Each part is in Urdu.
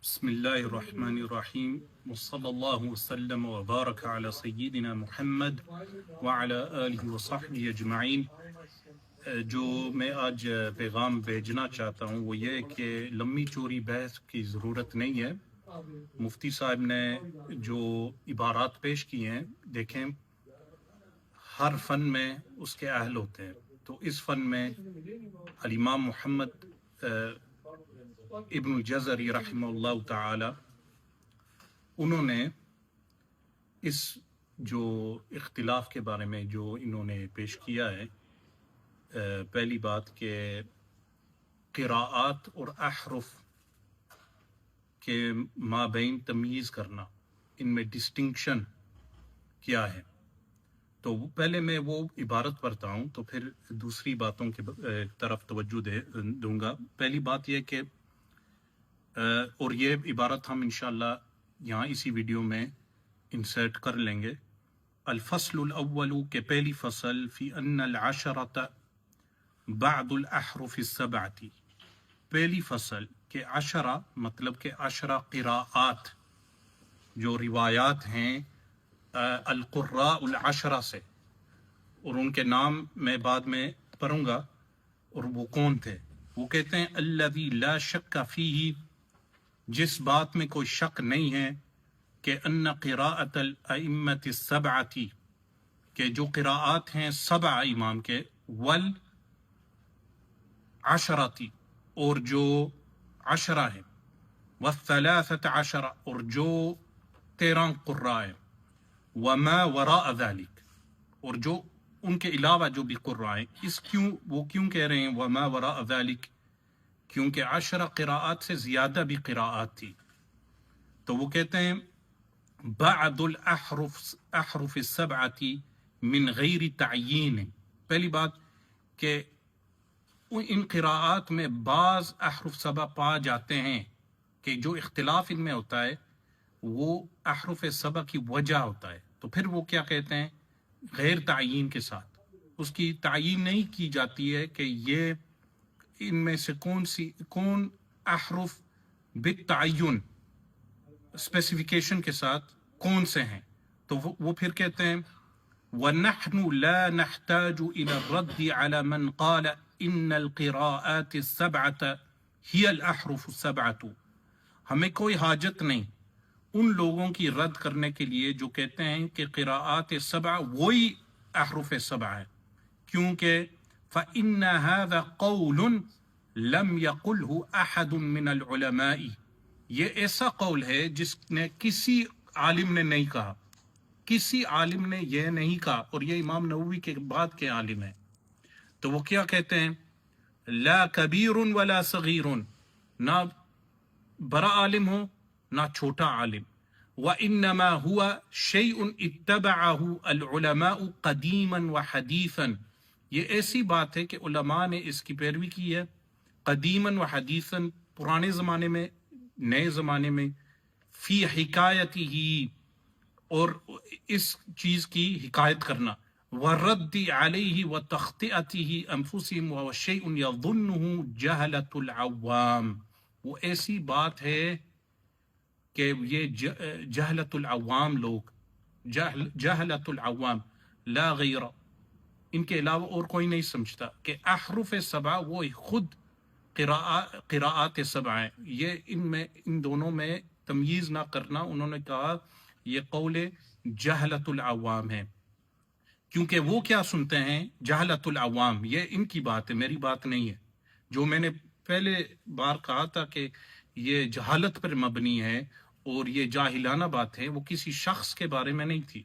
بسم اللہ الرحمن الرحیم وصلی اللہ وسلم وبارک علی سیدنا محمد وعلی آلہ وصحبہ اجمعین۔ جو میں آج پیغام بھیجنا چاہتا ہوں وہ یہ کہ لمبی چوری بحث کی ضرورت نہیں ہے۔ مفتی صاحب نے جو عبارات پیش کی ہیں، دیکھیں ہر فن میں اس کے اہل ہوتے ہیں، تو اس فن میں الامام محمد ابن الجزری رحمہ اللہ تعالی انہوں نے اس جو اختلاف کے بارے میں جو انہوں نے پیش کیا ہے، پہلی بات کہ قراءات اور احرف کے مابین تمیز کرنا، ان میں ڈسٹنکشن کیا ہے۔ تو پہلے میں وہ عبارت پڑھتا ہوں تو پھر دوسری باتوں کی طرف توجہ دوں گا۔ پہلی بات یہ کہ اور یہ عبارت ہم انشاءاللہ یہاں اسی ویڈیو میں انسرٹ کر لیں گے۔ الفصل الاول کہ پہلی فصل فی ان العشرۃ بعد الاحرف السبعۃ، پہلی فصل کہ عشرہ مطلب کہ عشرہ قراءات جو روایات ہیں القراء العشرہ سے، اور ان کے نام میں بعد میں پڑھوں گا، اور وہ کون تھے۔ وہ کہتے ہیں الذی لا شک فیہ، جس بات میں کوئی شک نہیں ہے کہ ان قراءۃ الائمۃ السبعۃ، کہ جو قراءات ہیں سبع امام کے، والعشرۃ اور جو عشرہ ہیں، والثلاثۃ عشرہ اور جو 13 قراء ہیں، وما وراء ذلک اور جو ان کے علاوہ جو بھی قراء ہیں۔ وہ کیوں کہہ رہے ہیں وما وراء ذلک؟ کیونکہ عشرہ قراءات سے زیادہ بھی قراءات تھی۔ تو وہ کہتے ہیں بعد الاحرف السبعۃ من غیر تعیین، پہلی بات کہ ان قراءات میں بعض احرف سبع پا جاتے ہیں کہ جو اختلاف ان میں ہوتا ہے وہ احرف سبع کی وجہ ہوتا ہے، تو پھر وہ کیا کہتے ہیں غیر تعیین کے ساتھ، اس کی تعیین نہیں کی جاتی ہے کہ یہ ان میں سے کون احرف بالتعین اسپیسیفیکیشن کے ساتھ کون سے ہیں۔ تو وہ پھر کہتے ہیں وَنَحْنُ لَا نَحْتَاجُ إِلَى الرَّدِّ عَلَى مَنْ قَالَ إِنَّ الْقِرَاءَاتِ السَّبْعَةَ هِيَ الْأَحْرُفُ السَّبْعَةُ، ہمیں کوئی حاجت نہیں ان لوگوں کی رد کرنے کے لیے جو کہتے ہیں کہ قراءات سبع وہی احرف سبع ہے، کیونکہ فَإِنَّ هَذَا قَوْلٌ لَمْ يَقُلْهُ أَحَدٌ مِّنَ الْعُلَمَاءِ، یہ ایسا قول ہے جس نے کسی عالم نے نہیں کہا، کسی عالم نے یہ نہیں کہا، اور یہ امام نووی کے بعد کے عالم ہیں۔ تو وہ کیا کہتے ہیں لا کبیر ولا صغیر، نہ بڑا عالم ہو نہ چھوٹا عالم، وَإِنَّمَا هُوَ شَيْءٌ اتَّبَعَهُ الْعُلَمَاءُ قَدِيمًا وَحَدِيثًا، یہ ایسی بات ہے کہ علماء نے اس کی پیروی کی ہے قدیماً و حدیثاً، پرانے زمانے میں نئے زمانے میں، فی حکایتی ہی اور اس چیز کی حکایت کرنا، وَالرَّدِّ عَلَيْهِ وَتَخْطِئَتِهِ أَنفُسِهِمْ وَهُوَ شَيْءٌ يَظُنُّهُ جَهْلَةُ الْعَوَّامِ، وہ ایسی بات ہے کہ یہ جہلت العوام لوگ، جہلت العوام لا غیر، ان کے علاوہ اور کوئی نہیں سمجھتا کہ احرف سبع وہ خود قراءات سبع ہیں۔ یہ ان دونوں میں تمییز نہ کرنا، انہوں نے کہا یہ قول جہلت العوام ہے، کیونکہ وہ کیا سنتے ہیں جہلت العوام، یہ ان کی بات ہے، میری بات نہیں ہے۔ جو میں نے پہلے بار کہا تھا کہ یہ جہالت پر مبنی ہے اور یہ جاہلانہ بات ہے، وہ کسی شخص کے بارے میں نہیں تھی،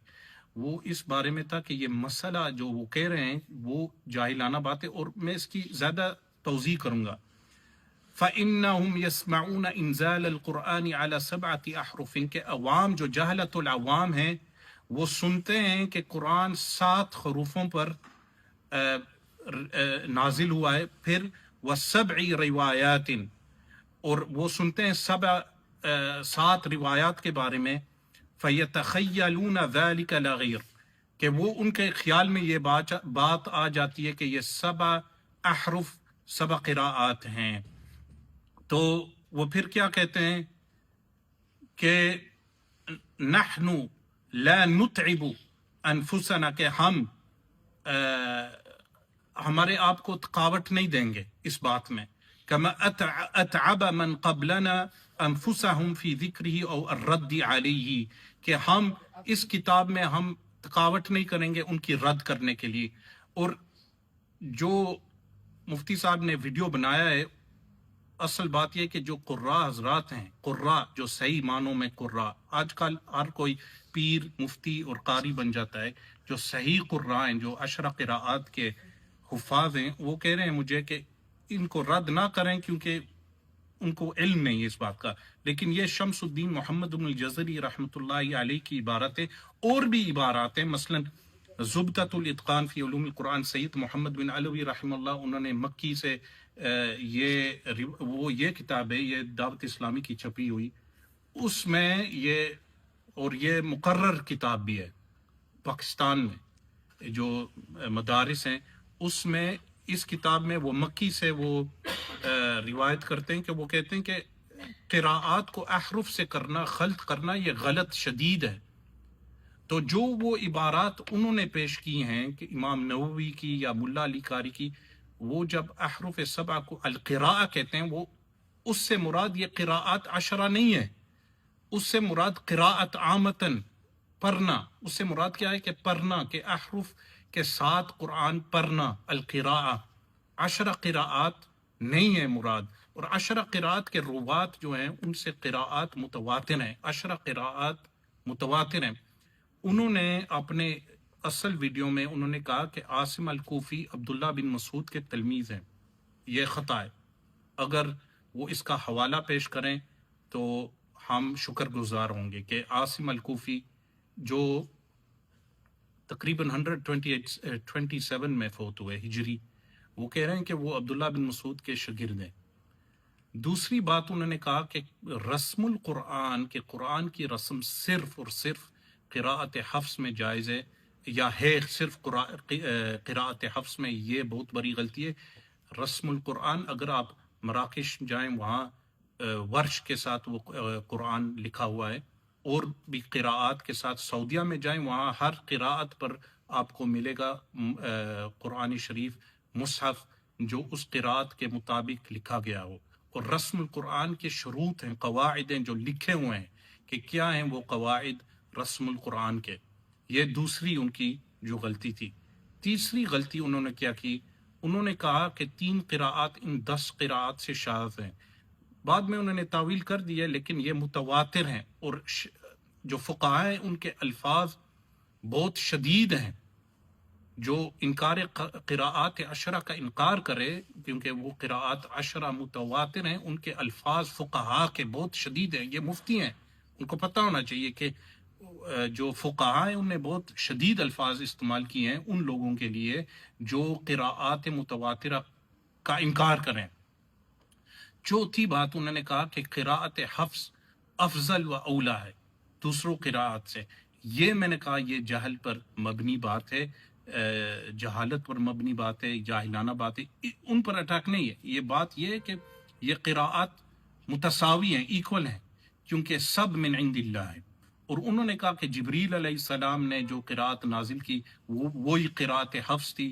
وہ اس بارے میں تھا کہ یہ مسئلہ جو وہ کہہ رہے ہیں وہ جاہلانہ بات ہے، اور میں اس کی زیادہ توضیح کروں گا۔ فَإِنَّهُمْ يَسْمَعُونَ إِنزَالَ الْقُرْآنِ عَلَى سَبْعَةِ أَحْرُفٍ، کہ عوام جو جہلت العوام ہیں وہ سنتے ہیں کہ قرآن 7 حروفوں پر نازل ہوا ہے، پھر وَسَبْعِ رِوَایَاتٍ، اور وہ سنتے ہیں 7 روایات کے بارے میں، فَيَتَخَيَّلُونَ ذَلِكَ لَغِيرٌ، کہ وہ ان کے خیال میں یہ بات آ جاتی ہے کہ یہ 7 احرف 7 قراءات ہیں۔ تو وہ پھر کیا کہتے ہیں کہ نحن لا نتعب انفسنا، کہ ہم ہمارے آپ کو تھکاوٹ نہیں دیں گے اس بات میں، کما اتعب من قبلنا انفسهم فی ذکرہ او الرد علیہ، کہ ہم اس کتاب میں ہم تھکاوٹ نہیں کریں گے ان کی رد کرنے کے لیے۔ اور جو مفتی صاحب نے ویڈیو بنایا ہے، اصل بات یہ کہ جو قراء حضرات ہیں، قراء جو صحیح معنوں میں قراء، آج کل ہر کوئی پیر مفتی اور قاری بن جاتا ہے، جو صحیح قراء ہیں، جو 10 قراءات کے حفاظ ہیں، وہ کہہ رہے ہیں مجھے کہ ان کو رد نہ کریں کیونکہ ان کو علم نہیں ہے اس بات کا۔ لیکن یہ شمس الدین محمد بن الجزری رحمۃ اللہ علیہ کی عبارت ہے، اور بھی عبارات ہیں، مثلا زبدۃ الاتقان فی علوم القرآن سید محمد بن علوی رحمہ اللہ، انہوں نے مکی سے یہ کتاب ہے، یہ دعوت اسلامی کی چھپی ہوئی، اس میں اور یہ مقرر کتاب بھی ہے پاکستان میں جو مدارس ہیں، اس میں اس کتاب میں وہ مکی سے وہ روایت کرتے ہیں کہ وہ کہتے ہیں کہ قراءات کو احرف سے کرنا، خلط کرنا، یہ غلط شدید ہے۔ تو جو وہ عبارات انہوں نے پیش کی ہیں کہ امام نووی کی یا ملا علی قاری کی، وہ جب احرف 7 کو القراء کہتے ہیں، وہ اس سے مراد یہ قراءات 10 نہیں ہے، اس سے مراد قراءت عامتاً پڑھنا، اس سے مراد کیا ہے کہ پڑھنا، کہ احرف کے ساتھ قرآن پڑھنا، القراء 10 قراءات نہیں ہے مراد۔ اور 10 قراءات کے روات جو ہیں ان سے قراءات متواتر ہیں، 10 قراءات متواتر ہیں۔ انہوں نے اپنے اصل ویڈیو میں انہوں نے کہا کہ عاصم الکوفی عبداللہ بن مسعود کے تلمیذ ہیں، یہ خطا ہے۔ اگر وہ اس کا حوالہ پیش کریں تو ہم شکر گزار ہوں گے کہ عاصم الکوفی جو تقریباً 127 میں فوت ہوئے ہجری، وہ کہہ رہے ہیں کہ وہ عبداللہ بن مسعود کے شاگرد ہیں۔ دوسری بات انہوں نے کہا کہ رسم القرآن، کہ قرآن کی رسم صرف اور صرف قراءت حفظ میں جائز ہے، یا ہے صرف قراءت حفظ میں، یہ بہت بڑی غلطی ہے۔ رسم القرآن اگر آپ مراکش جائیں، وہاں ورش کے ساتھ وہ قرآن لکھا ہوا ہے، اور بھی قراءات کے ساتھ سعودیہ میں جائیں، وہاں ہر قراءت پر آپ کو ملے گا قرآن شریف مصحف جو اس قراءت کے مطابق لکھا گیا ہو۔ اور رسم القرآن کے شروط ہیں، قواعد ہیں جو لکھے ہوئے ہیں کہ کیا ہیں وہ قواعد رسم القرآن کے۔ یہ دوسری ان کی جو غلطی تھی۔ تیسری غلطی انہوں نے کیا کی، انہوں نے کہا کہ 3 قراءات ان 10 قراءات سے شاذ ہیں۔ بعد میں انہوں نے تعویل کر دی ہے، لیکن یہ متواتر ہیں، اور جو فقہاء ہیں ان کے الفاظ بہت شدید ہیں۔ جو انکار قراءات 10 کا انکار کرے کیونکہ وہ قراءات 10 متواتر ہیں، ان کے الفاظ فقہاء کے بہت شدید ہیں۔ یہ مفتی ہیں، ان کو پتہ ہونا چاہیے کہ جو فقہاء ہیں ان نے بہت شدید الفاظ استعمال کیے ہیں ان لوگوں کے لیے جو قراءات متواترہ کا انکار کریں۔ چوتھی بات انہوں نے کہا کہ قراءت حفظ افضل و اولا ہے دوسروں قراءات سے۔ یہ میں نے کہا یہ جہل پر مبنی بات ہے، جہالت پر مبنی بات ہے، جاہلانہ بات ہے، ان پر اٹیک نہیں ہے۔ یہ بات یہ ہے کہ یہ قراءات متساوی ہیں، ایکول ہیں، کیونکہ سب من عند اللہ ہے۔ اور انہوں نے کہا کہ جبریل علیہ السلام نے جو قراءت نازل کی وہی قراءت حفظ تھی۔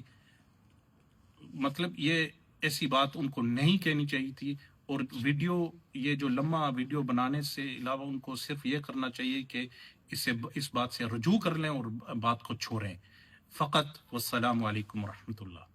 مطلب یہ ایسی بات ان کو نہیں کہنی چاہیے تھی، اور ویڈیو یہ جو لمبا ویڈیو بنانے سے علاوہ ان کو صرف یہ کرنا چاہیے کہ اس بات سے رجوع کر لیں اور بات کو چھوڑیں فقط۔ والسلام علیکم ورحمۃ اللہ۔